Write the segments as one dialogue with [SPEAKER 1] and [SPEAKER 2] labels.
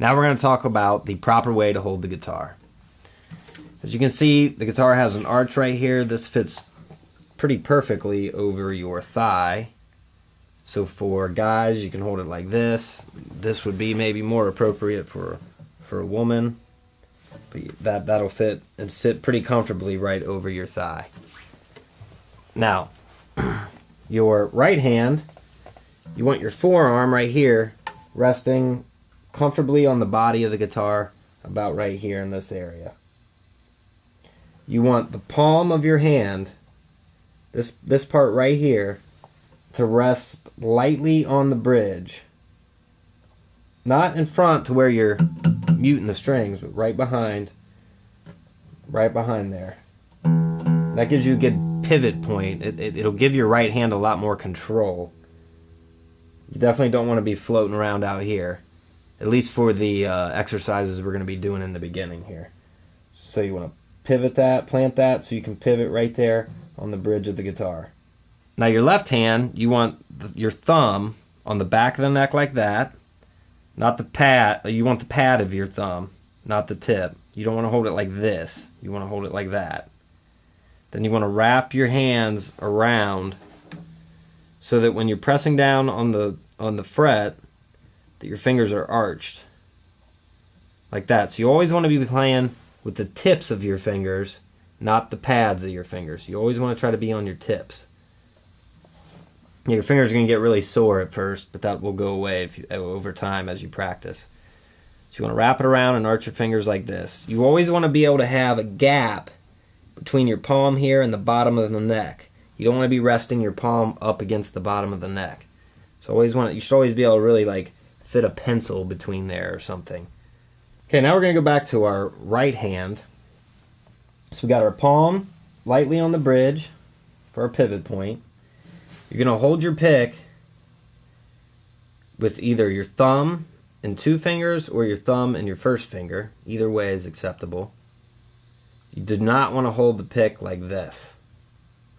[SPEAKER 1] Now we're going to talk about the proper way to hold the guitar. As you can see, the guitar has an arch right here. This fits pretty perfectly over your thigh. So for guys, you can hold it like this. This would be maybe more appropriate for a woman. But that'll fit and sit pretty comfortably right over your thigh. Now, your right hand, you want your forearm right here resting comfortably on the body of the guitar, about right here in this area. You want the palm of your hand, this part right here, to rest lightly on the bridge. Not in front to where you're muting the strings, but right behind there. That gives you a good pivot point. It'll give your right hand a lot more control. You definitely don't want to be floating around out here, at least for the exercises we're going to be doing in the beginning here. So you want to pivot that, plant that, so you can pivot right there on the bridge of the guitar. Now your left hand, you want your thumb on the back of the neck like that. Not the pad, you want the pad of your thumb, not the tip. You don't want to hold it like this. You want to hold it like that. Then you want to wrap your hands around so that when you're pressing down on the fret, that your fingers are arched. Like that. So you always want to be playing with the tips of your fingers, not the pads of your fingers. You always want to try to be on your tips. Your fingers are going to get really sore at first, but that will go away over time as you practice. So you want to wrap it around and arch your fingers like this. You always want to be able to have a gap between your palm here and the bottom of the neck. You don't want to be resting your palm up against the bottom of the neck. So you should always be able to really like fit a pencil between there or something. Okay, now we're going to go back to our right hand. So we got our palm lightly on the bridge for our pivot point. You're going to hold your pick with either your thumb and two fingers or your thumb and your first finger. Either way is acceptable. You do not want to hold the pick like this.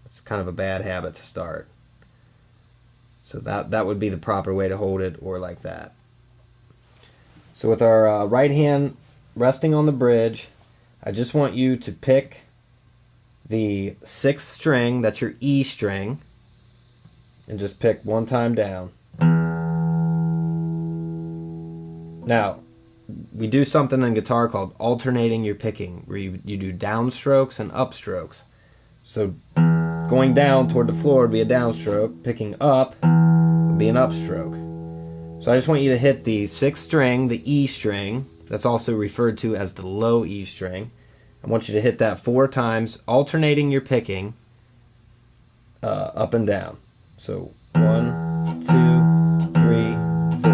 [SPEAKER 1] It's kind of a bad habit to start. So that would be the proper way to hold it, or like that. So with our right hand resting on the bridge, I just want you to pick the 6th string, that's your E string, and just pick one time down. Now, we do something in guitar called alternating your picking, where you do downstrokes and upstrokes. So going down toward the floor would be a downstroke, picking up would be an upstroke. So I just want you to hit the 6th string, the E string, that's also referred to as the low E string. I want you to hit that 4 times, alternating your picking up and down. So 1, 2, 3, 4.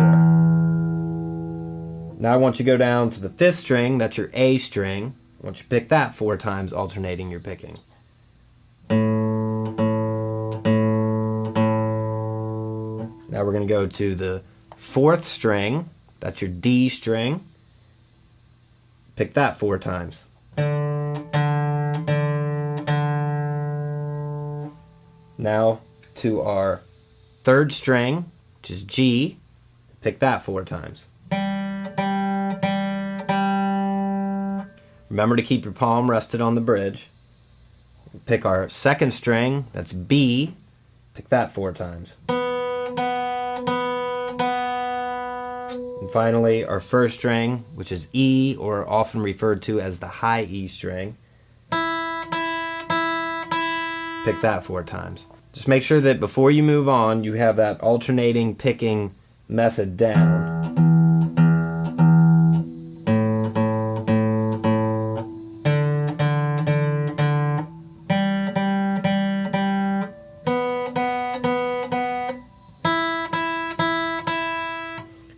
[SPEAKER 1] Now I want you to go down to the 5th string, that's your A string. I want you to pick that 4 times, alternating your picking. Now we're going to go to the 4th string, that's your D string. Pick that 4 times. Now to our 3rd string, which is G. Pick that 4 times. Remember to keep your palm rested on the bridge. Pick our 2nd string, that's B. Pick that 4 times. And finally, our 1st string, which is E, or often referred to as the high E string. Pick that 4 times. Just make sure that before you move on, you have that alternating picking method down.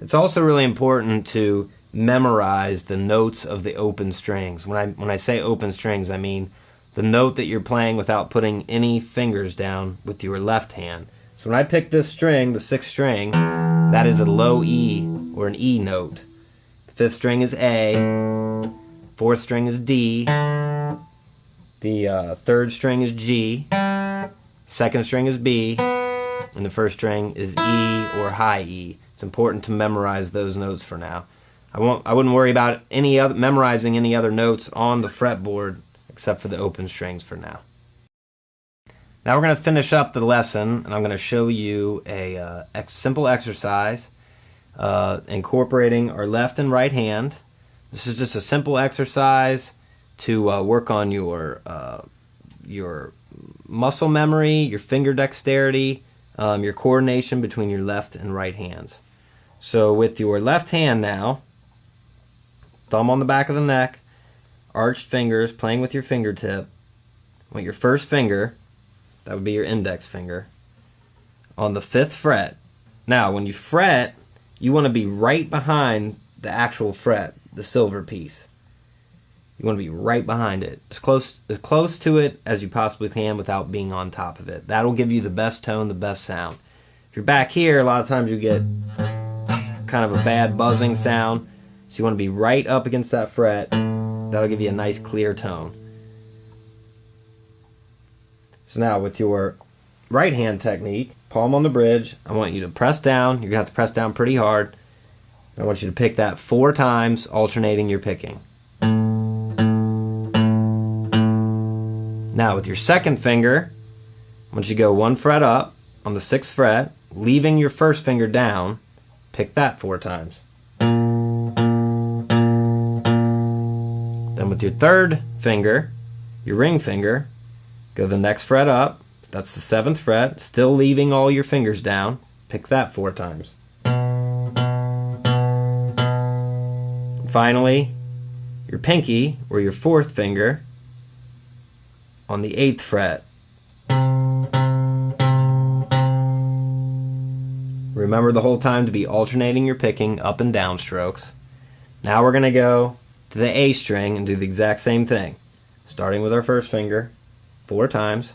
[SPEAKER 1] It's also really important to memorize the notes of the open strings. When I say open strings, I mean the note that you're playing without putting any fingers down with your left hand. So when I pick this string, the 6th string, that is a low E, or an E note. The 5th string is A, 4th string is D, the 3rd string is G, 2nd string is B, and the 1st string is E or high E. It's important to memorize those notes for now. I wouldn't worry about memorizing any other notes on the fretboard except for the open strings for now. Now we're going to finish up the lesson, and I'm going to show you a simple exercise incorporating our left and right hand. This is just a simple exercise to work on your muscle memory, your finger dexterity, your coordination between your left and right hands. So with your left hand now, thumb on the back of the neck, arched fingers, playing with your fingertip. Want your first finger, that would be your index finger, on the 5th fret. Now, when you fret, you want to be right behind the actual fret, the silver piece. You want to be right behind it, as close to it as you possibly can without being on top of it. That'll give you the best tone, the best sound. If you're back here, a lot of times you get kind of a bad buzzing sound, so you want to be right up against that fret. That'll give you a nice clear tone. So now with your right hand technique, palm on the bridge, I want you to press down. You're going to have to press down pretty hard. I want you to pick that 4 times, alternating your picking. Now with your second finger, once you go 1 fret up on the 6th fret, leaving your first finger down, pick that 4 times. Then with your third finger, your ring finger, go the next fret up, that's the 7th fret, still leaving all your fingers down, pick that 4 times. And finally, your pinky, or your 4th finger, on the 8th fret. Remember the whole time to be alternating your picking up and down strokes. Now we're going to go to the A string and do the exact same thing. Starting with our first finger, 4 times.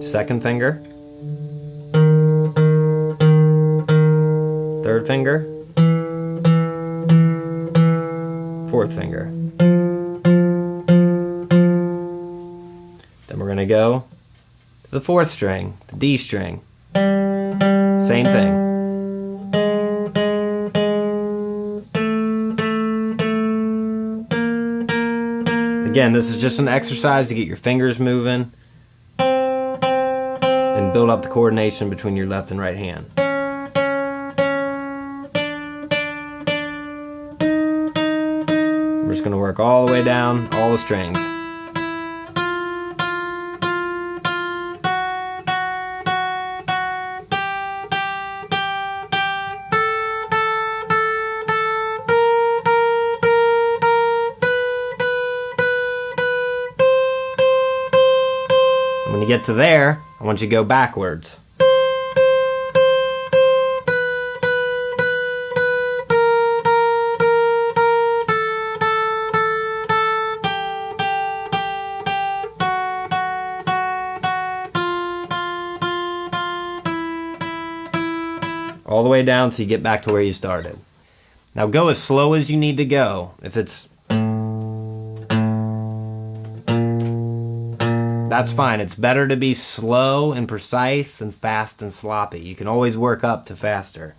[SPEAKER 1] Second finger. Third finger. Fourth finger. Then we're going to go to the 4th string, the D string. Same thing. Again, this is just an exercise to get your fingers moving and build up the coordination between your left and right hand. We're just going to work all the way down all the strings. When you get to there, I want you to go backwards. All the way down so you get back to where you started. Now go as slow as you need to go. If it's that's fine. It's better to be slow and precise than fast and sloppy. You can always work up to faster.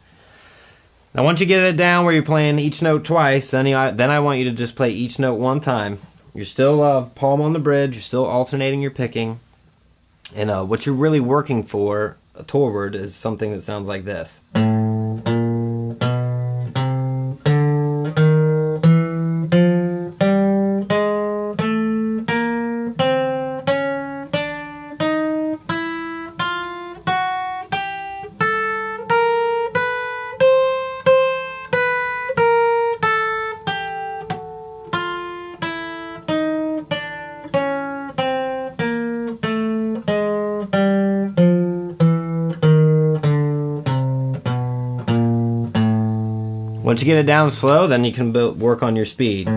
[SPEAKER 1] Now once you get it down where you're playing each note twice, then I want you to just play each note 1 time. You're still palm on the bridge. You're still alternating your picking. And what you're really working for toward is something that sounds like this. Once you get it down slow, then you can work on your speed.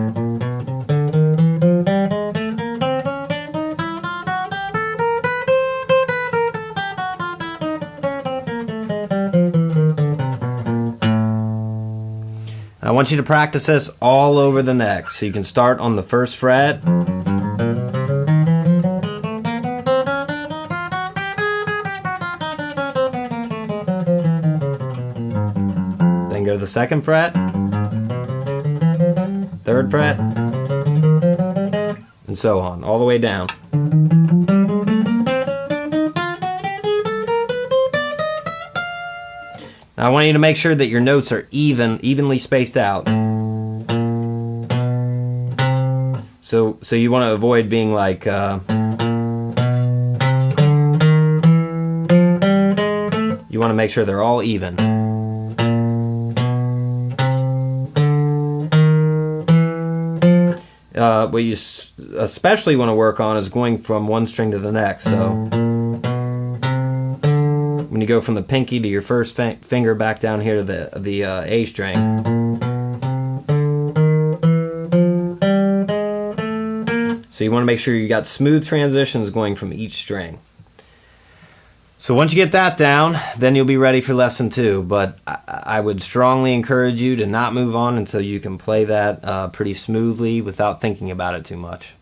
[SPEAKER 1] I want you to practice this all over the neck. So you can start on the 1st fret. 2nd fret, 3rd fret, and so on, all the way down. Now I want you to make sure that your notes are evenly spaced out. So you want to avoid being like you want to make sure they're all even. What you especially want to work on is going from one string to the next. So when you go from the pinky to your first finger back down here to the A string. So you want to make sure you got smooth transitions going from each string. So once you get that down, then you'll be ready for lesson 2. But I would strongly encourage you to not move on until you can play that pretty smoothly without thinking about it too much.